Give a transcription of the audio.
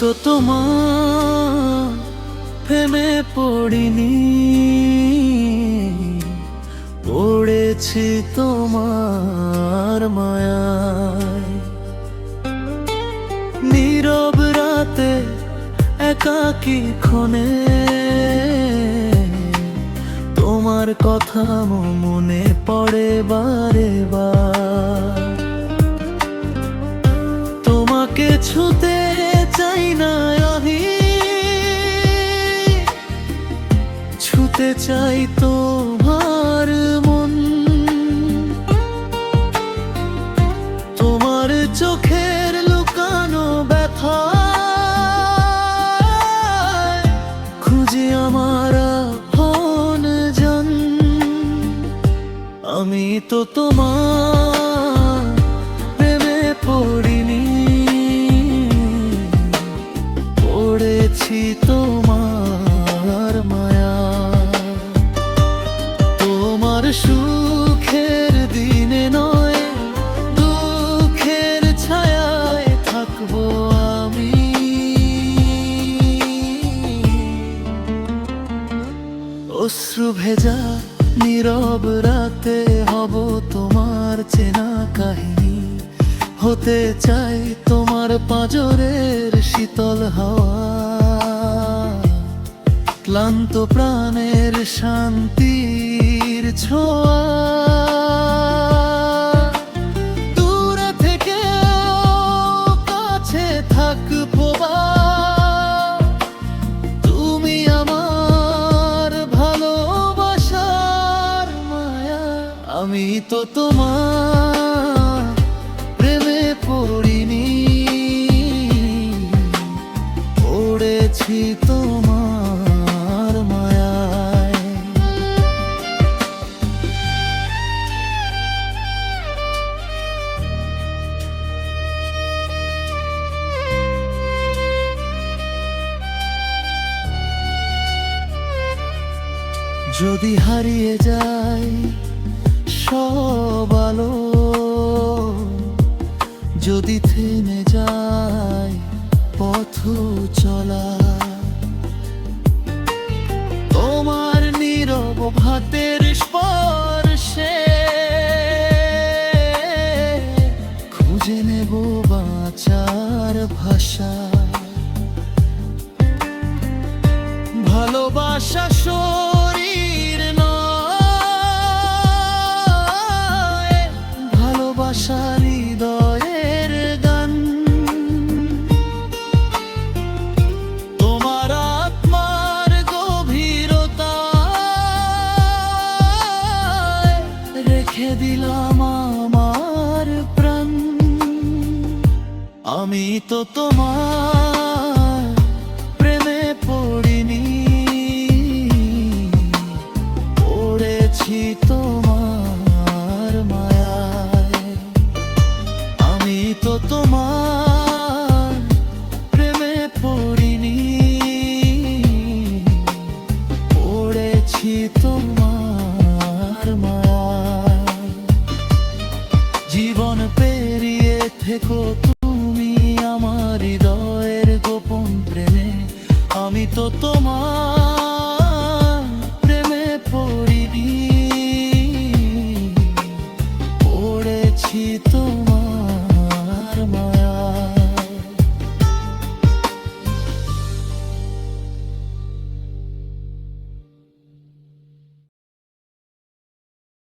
তো তোমার প্রেমে পড়িনি, পড়েছি তোমার মায়ায়। নীরব রাতে একাকী ক্ষণে তোমার কথা মনে পড়ে বারে বার। তোমাকে ছুতে চাই না আমি, ছুতে চাই তোমার মন। তোমার চোখের লুকানো ব্যথা খুঁজি আমার আপন জন। আমি তো তোমার প্রেমে পড়িনি, পড়েছি তোমার মায়া। তোমার সুখের দিনে নয়, দুঃখের ছায়ায় থাকবো আমি। অশ্রু ভেজা নীরব রাতে হব তোমার চেনা কাহিনী। হতে চাই তোমার পাঁজরের শীতল হাওয়া, ক্লান্ত প্রাণের শান্তির ছোঁয়া। দূরে থেকে কাছে থাকবো তুমি আমার ভালোবাসার মায়া। আমি তো তোমার প্রেমে পড়িনি, পড়েছি তোমার মায়ায়। যদি হারিয়ে যায় সব আলো, যদি থেমে যায় পথ চলা, তোমার নীরব হাতের স্পর্শে খুঁজে নেব বাঁচার ভাষা। ভালোবাসা শরীর নয়, ভালোবাসা হৃদয়ের গান। তোমার আত্মার গভীরতায় রেখে দিলাম আমার প্রাণ। আমি তো তোমার প্রেমে পড়িনি, পড়েছি তোমার মায়ায়। আমি তো তোমার প্রেমে পড়িনি, পড়েছি তোমার মায়ায়। জীবন পেরিয়ে থেকো তুমি আমার হৃদয়ের গোপন প্রেমে। আমি তো তোমার